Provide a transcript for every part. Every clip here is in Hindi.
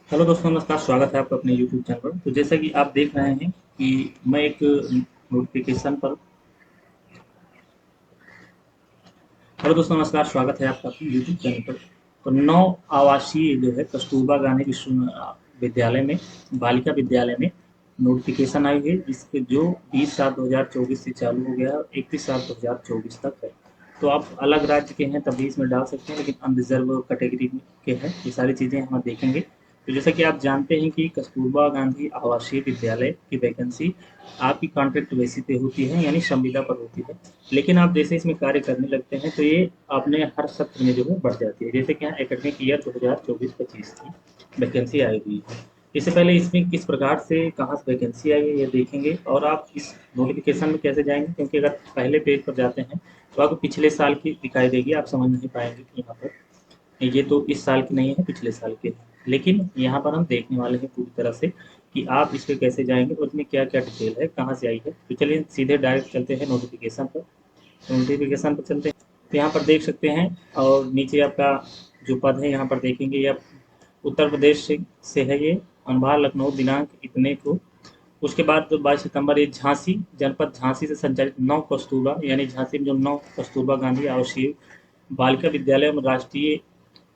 हेलो दोस्तों, नमस्कार। स्वागत है आपका अपने यूट्यूब चैनल पर। तो जैसा कि आप देख रहे हैं कि मैं एक नोटिफिकेशन पर हेलो दोस्तों, नमस्कार। स्वागत है आपका अपने यूट्यूब चैनल पर। तो नौ आवासीय जो है कस्तूरबा गांधी विश्वविद्यालय में, बालिका विद्यालय में नोटिफिकेशन आई है, जिसके जो 20/7/2024 से चालू हो गया है और 31/7/2024 तक है। तो आप अलग राज्य के हैं तभी इसमें डाल सकते हैं, लेकिन अनरिजर्व कैटेगरी के हैं। ये सारी चीज़ें हम देखेंगे। तो जैसा कि आप जानते हैं कि कस्तूरबा गांधी आवासीय विद्यालय की वैकेंसी आपकी कॉन्ट्रैक्ट बेसिस पे होती है, यानी संविदा पर होती है। लेकिन आप जैसे इसमें कार्य करने लगते हैं तो ये अपने हर सत्र में जो है बढ़ जाती है। जैसे कि यहाँ एकेडमिक ईयर 2024-25 की वैकेंसी आई हुई है। इससे पहले इसमें किस प्रकार से कहाँ से वैकेंसी आई है ये देखेंगे, और आप इस नोटिफिकेशन में कैसे जाएंगे, क्योंकि अगर पहले पेज पर जाते हैं तो आपको पिछले साल की दिखाई देगी, आप समझ नहीं पाएंगे कि यहाँ पर ये तो इस साल की नहीं है, पिछले साल के। लेकिन यहाँ पर हम देखने वाले हैं पूरी तरह से कि आप इस पे कैसे जाएंगे और इसमें क्या क्या डिटेल है, कहाँ से आई है। तो चलिए सीधे डायरेक्ट चलते हैं नोटिफिकेशन पर। नोटिफिकेशन पर चलते हैं तो यहाँ पर देख सकते हैं, और नीचे आपका जो पद है यहाँ पर देखेंगे, या उत्तर प्रदेश से है ये। अनुभाग लखनऊ, दिनांक इतने को। उसके बाद 22 सितंबर, ये झांसी जनपद, झांसी से संचालित नौ कस्तूरबा, यानी झांसी में जो नौ कस्तूरबा गांधी आवासीय बालिका विद्यालय में राष्ट्रीय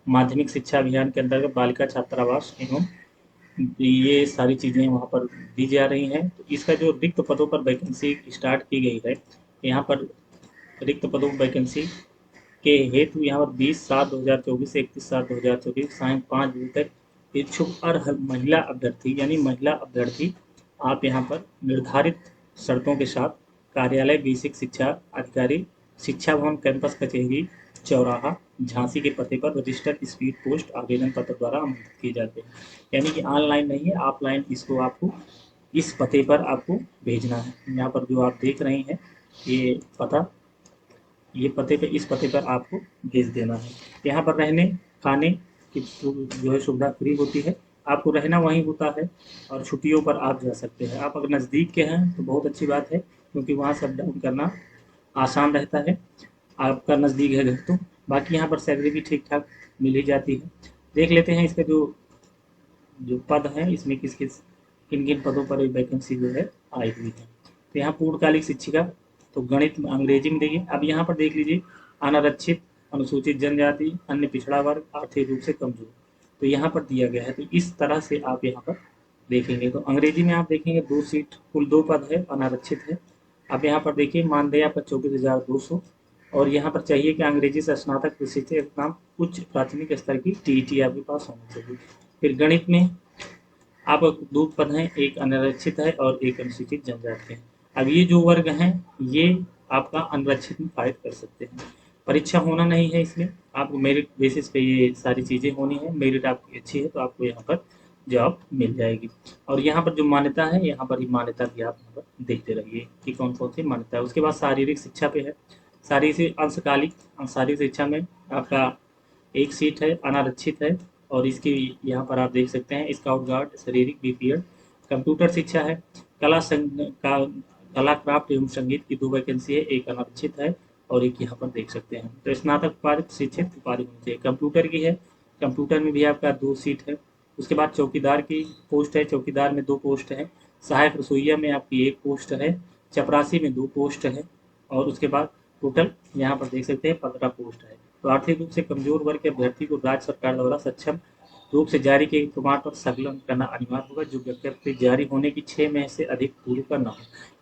माध्यमिक शिक्षा अभियान के अंतर्गत बालिका छात्रावास एवं ये सारी चीज़ें वहाँ पर दी जा रही हैं। तो इसका जो रिक्त पदों पर वैकेंसी स्टार्ट की गई है, यहाँ पर रिक्त पदों पर वैकेंसी के हेतु यहाँ पर 20/7/2024 से 31/7/2024 सायं 5 बजे तक इच्छुक अर्ह महिला अभ्यर्थी, यानी महिला अभ्यर्थी, आप यहाँ पर निर्धारित शर्तों के साथ कार्यालय बेसिक शिक्षा अधिकारी, शिक्षा भवन कैंपस कचहरी चौराहा, झांसी के पते पर रजिस्टर्ड स्पीड पोस्ट आवेदन पत्र द्वारा आमंत्रित किए जाते हैं। यानी कि ऑनलाइन नहीं है, ऑफलाइन इसको आपको इस पते पर आपको भेजना है। यहाँ पर जो आप देख रहे हैं ये पता, ये पते पे, इस पते पर आपको भेज देना है। यहाँ पर रहने खाने की जो है सुविधा फ्री होती है, आपको रहना वहीं होता है, और छुट्टियों पर आप जा सकते हैं। आप अगर नज़दीक के हैं तो बहुत अच्छी बात है, क्योंकि वहाँ से अप डाउन करना आसान रहता है। आपका नज़दीक है घर तो। बाकी यहाँ पर सैलरी भी ठीक ठाक मिल ही जाती है। देख लेते हैं इसके जो जो पद हैं, इसमें किस किस किन किन पदों पर वैकेंसी जो है आई हुई है। तो यहाँ पूर्णकालिक शिक्षिका, तो गणित में अंग्रेजी में देखिए। अब यहाँ पर देख लीजिए, अनारक्षित, अनुसूचित जनजाति, अन्य पिछड़ा वर्ग, आर्थिक रूप से कमजोर, तो यहाँ पर दिया गया है। तो इस तरह से आप यहाँ पर देखेंगे तो अंग्रेजी में आप देखेंगे 2 सीट, कुल 2 पद है, अनारक्षित है। अब यहाँ पर देखिए मानदेय आपका 24,200, और यहाँ पर चाहिए कि अंग्रेजी से स्नातक प्रशिक्षित एकदम उच्च प्राथमिक स्तर की टीईटी आपके पास होनी चाहिए। फिर गणित में आप 2 पद हैं, एक अनारक्षित है और एक अनुसूचित जनजाति है। अब ये जो वर्ग हैं, ये आपका अनारक्षित में फाइट कर सकते हैं। परीक्षा होना नहीं है इसमें, आपको मेरिट बेसिस पे ये सारी चीज़ें होनी है। मेरिट आपकी अच्छी है तो आपको यहाँ पर जॉब मिल जाएगी। और यहाँ पर जो मान्यता है, यहाँ पर ही मान्यता भी आप यहाँ पर देखते रहिए कि कौन कौन सी मान्यता है। उसके बाद शारीरिक शिक्षा पे है। शारीरिक अंशकालिक शारीरिक शिक्षा में आपका 1 सीट है, अनारक्षित है। और इसकी यहाँ पर आप देख सकते हैं, स्काउट गार्ड, शारीरिक बीपीएड। कंप्यूटर शिक्षा है। कला का कला क्राफ्ट एवं संगीत की 2 वैकेंसी है, एक अनारक्षित है और एक यहाँ पर देख सकते हैं। तो स्नातक पारित शिक्षित पारित होनी चाहिए। कंप्यूटर की है, कंप्यूटर में भी आपका 2 सीट है। उसके बाद चौकीदार की पोस्ट है, चौकीदार में 2 पोस्ट है। सहायक रसोईया में आपकी 1 पोस्ट है। चपरासी में 2 पोस्ट है। और उसके बाद टोटल यहाँ पर देख सकते हैं 15 पोस्ट है। तो आर्थिक रूप से कमजोर वर्ग के अभ्यर्थी को राज्य सरकार द्वारा सक्षम रूप से जारी किए प्रमाण पत्र संकलन करना अनिवार्य होगा, जो विज्ञप्ति जारी होने की 6 माह से अधिक पूर्व का न हो।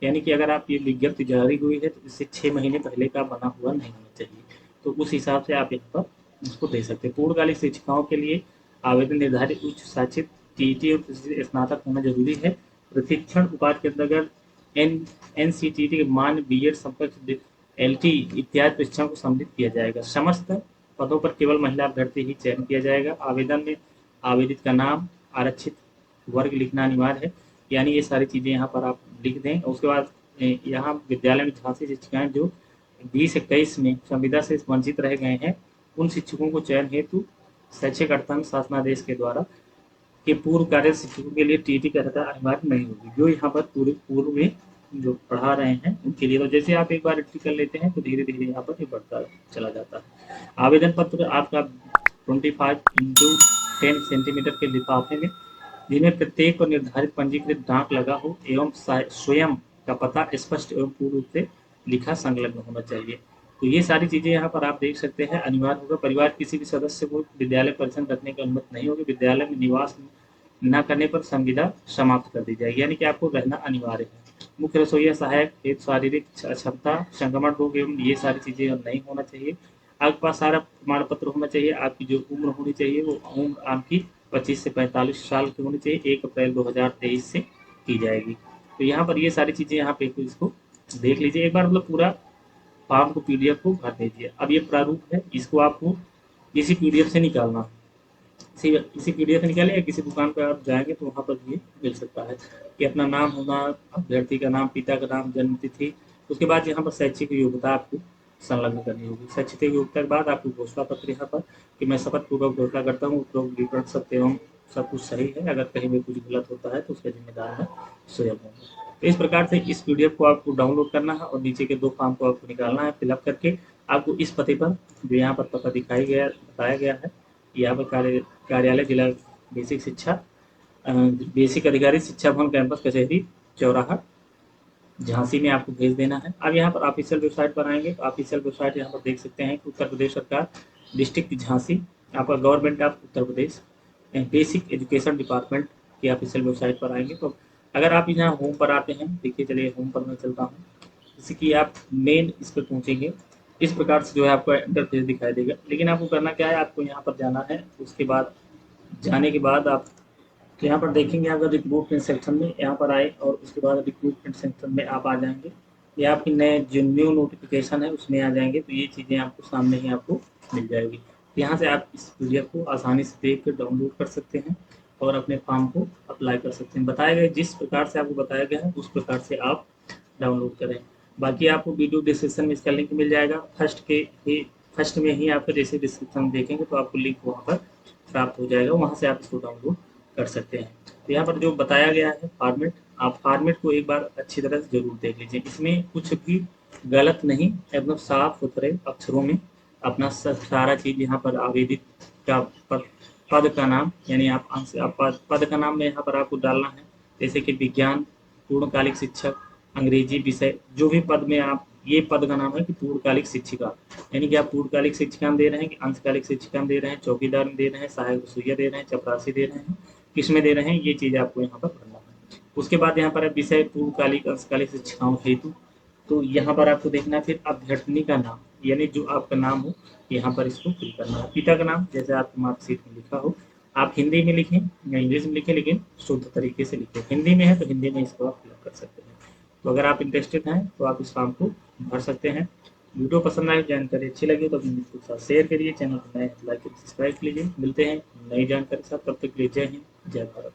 यानी कि अगर आप ये विज्ञप्ति जारी हुई है तो इससे 6 महीने पहले का बना हुआ नहीं होना चाहिए। तो उस हिसाब से आप यहाँ पर इसको दे सकते हैं। पूर्णकालिक शिक्षिकाओं के लिए आवेदन निर्धारित उच्च शिक्षित टीईटी और स्नातक होना जरूरी है। प्रशिक्षण उपाधि के अंतर्गत एन एनसीटीटी के मान बीएड संपर्क एलटी इत्यादि परीक्षाओं को सम्मिलित किया जाएगा। समस्त पदों पर केवल महिला अभ्यर्थी ही चयन किया जाएगा। आवेदन में आवेदित का नाम, आरक्षित वर्ग लिखना अनिवार्य है। यानी ये सारी चीज़ें यहाँ पर आप लिख दें। उसके बाद यहाँ विद्यालय में झांसी शिक्षिकाएं जो 2021 में संविदा से वंचित रह गए हैं, उन शिक्षकों को चयन हेतु शैक्षिक अर्थांत शासनादेश के द्वारा के पूर्व कार्य शिक्षकों के लिए टीटी का रहता अनिवार्य नहीं होगी, जो यहाँ पर पूरे पूर्व में जो पढ़ा रहे हैं उनके लिए। तो जैसे आप एक बार एंट्री कर लेते हैं तो धीरे धीरे यहाँ पर ये बढ़ता चला जाता है। आवेदन पत्र आपका 25 इंटू 10 सेंटीमीटर के लिफाफे में, जिनमें प्रत्येक पर निर्धारित पंजीकृत डाक लगा हो एवं स्वयं का पता स्पष्ट एवं पूर्ण रूप से लिखा संलग्न होना चाहिए। तो ये सारी चीज़ें यहाँ पर आप देख सकते हैं, अनिवार्य होगा। परिवार किसी भी सदस्य को विद्यालय परिसर रखने की अनुमति नहीं होगी। विद्यालय में निवास न करने पर संविदा समाप्त कर दी जाएगी, यानी कि आपको रहना अनिवार्य है। मुख्य रसोईया सहायक हेतु शारीरिक क्षमता, संक्रमण रोग एवं ये सारी चीज़ें नहीं होना चाहिए। आपके पास सारा प्रमाण पत्र होना चाहिए। आपकी जो उम्र होनी चाहिए वो उम्र आपकी 25 से 45 साल की होनी चाहिए। 1 अप्रैल 2023 से की जाएगी। तो यहाँ पर ये सारी चीज़ें यहाँ पे इसको देख लीजिए एक बार, मतलब पूरा फॉर्म को पीडीएफ को भर दीजिए। अब ये प्रारूप है, इसको आपको इसी पीडीएफ से निकालना है। इसी पीडीएफ निकाले या किसी दुकान पर आप जाएंगे तो वहाँ पर ये मिल सकता है कि अपना नाम होना, अभ्यर्थी का नाम, पिता का नाम, जन्म तिथि। उसके बाद यहाँ पर शैक्षिक योग्यता आपको संलग्न करनी होगी। शैक्षिक योग्यता के बाद आपको घोषणा पत्र यहाँ पर कि मैं शपथ पूर्वक घोषणा करता हूँ उपरोक्त विवरण सत्य एवं सब कुछ सही है, अगर कहीं भी कुछ गलत होता है तो उसका जिम्मेदार मैं स्वयं हूँ। तो इस प्रकार से इस पीडीएफ को आपको डाउनलोड करना है और नीचे के 2 फॉर्म को आपको निकालना है, फिलअप करके आपको इस पते पर जो यहाँ पर पता दिखाई गया बताया गया है, यहाँ पर कार्यालय जिला बेसिक शिक्षा बेसिक अधिकारी शिक्षा भवन कैंपस कचहरी चौराहा झांसी में आपको भेज देना है। अब यहाँ पर ऑफिशियल वेबसाइट पर आएंगे तो ऑफिशियल वेबसाइट यहाँ पर देख सकते हैं कि उत्तर प्रदेश सरकार डिस्ट्रिक्ट झांसी, आपका government of Uttar Pradesh basic education department की ऑफिशियल वेबसाइट पर आएंगे। तो अगर आप यहाँ होम पर आते हैं, देखिए चलिए होम पर मैं चलता हूँ, जैसे कि आप मेन इस पर पहुँचेंगे, इस प्रकार से जो है आपको इंटरफेस दिखाई देगा। लेकिन आपको करना क्या है, आपको यहाँ पर जाना है। उसके बाद जाने के बाद आप तो यहाँ पर देखेंगे अगर रिक्रूटमेंट सेक्शन में यहाँ पर आए और उसके बाद रिक्रूटमेंट सेक्शन में आप आ जाएंगे, ये आपकी नए जो न्यू नोटिफिकेशन है उसमें आ जाएंगे। तो ये चीज़ें आपको सामने ही आपको मिल जाएगी। यहाँ से आप इस पीडीएफ को आसानी से देख कर डाउनलोड कर सकते हैं और अपने फॉर्म को अप्लाई कर सकते हैं। बताया गया जिस प्रकार से आपको बताया गया है उस प्रकार से आप डाउनलोड करें। बाकी आपको वीडियो डिस्क्रिप्शन में इसका लिंक मिल जाएगा। फर्स्ट में ही आपको जैसे डिस्क्रिप्शन देखेंगे तो आपको लिंक वहाँ पर प्राप्त हो जाएगा, वहाँ से आप इसको डाउनलोड कर सकते हैं। तो यहाँ पर जो बताया गया है फॉर्मेट, आप फॉर्मेट को एक बार अच्छी तरह से जरूर देख लीजिए। इसमें कुछ भी गलत नहीं, एकदम साफ सुथरे अक्षरों में अपना सारा चीज़ यहाँ पर आवेदित का पद का नाम, यानी आप पद का नाम में यहाँ पर आपको डालना है, जैसे कि विज्ञान पूर्णकालिक शिक्षक, अंग्रेजी विषय, जो भी पद में आप, ये पद का नाम है कि पूर्णकालिक शिक्षिका, यानी कि आप पूर्णकालिक शिक्षिका में दे रहे हैं कि अंशकालिक शिक्षिका में दे रहे हैं, चौकीदार में दे रहे हैं, सहायक रसोइया दे रहे हैं, चपरासी दे रहे हैं, किसमें दे रहे हैं, ये चीज़ आपको यहाँ पर भरना है। उसके बाद यहाँ पर है विषय पूर्णकालिक अंशकालिक शिक्षिकाओं हेतु, तो यहाँ पर आपको देखना है फिर अभ्यर्थनी का नाम, यानी जो आपका नाम हो यहाँ पर इसको फिल करना है। पिता का नाम जैसे आपकी मार्कशीट में लिखा हो, आप हिंदी में लिखें या इंग्लिश में लिखें, लेकिन शुद्ध तरीके से लिखें। हिंदी में है तो हिंदी में इसको आप फिलअप कर सकते हैं। तो अगर आप इंटरेस्टेड हैं तो आप इस फॉर्म को भर सकते हैं। वीडियो पसंद आए, जानकारी अच्छी लगी तो अपने मित्रों के साथ शेयर करिए, चैनल को नए लाइक सब्सक्राइब कीजिए। मिलते हैं नई जानकारी के साथ, तब तक के लिए जय हिंद, जय भारत।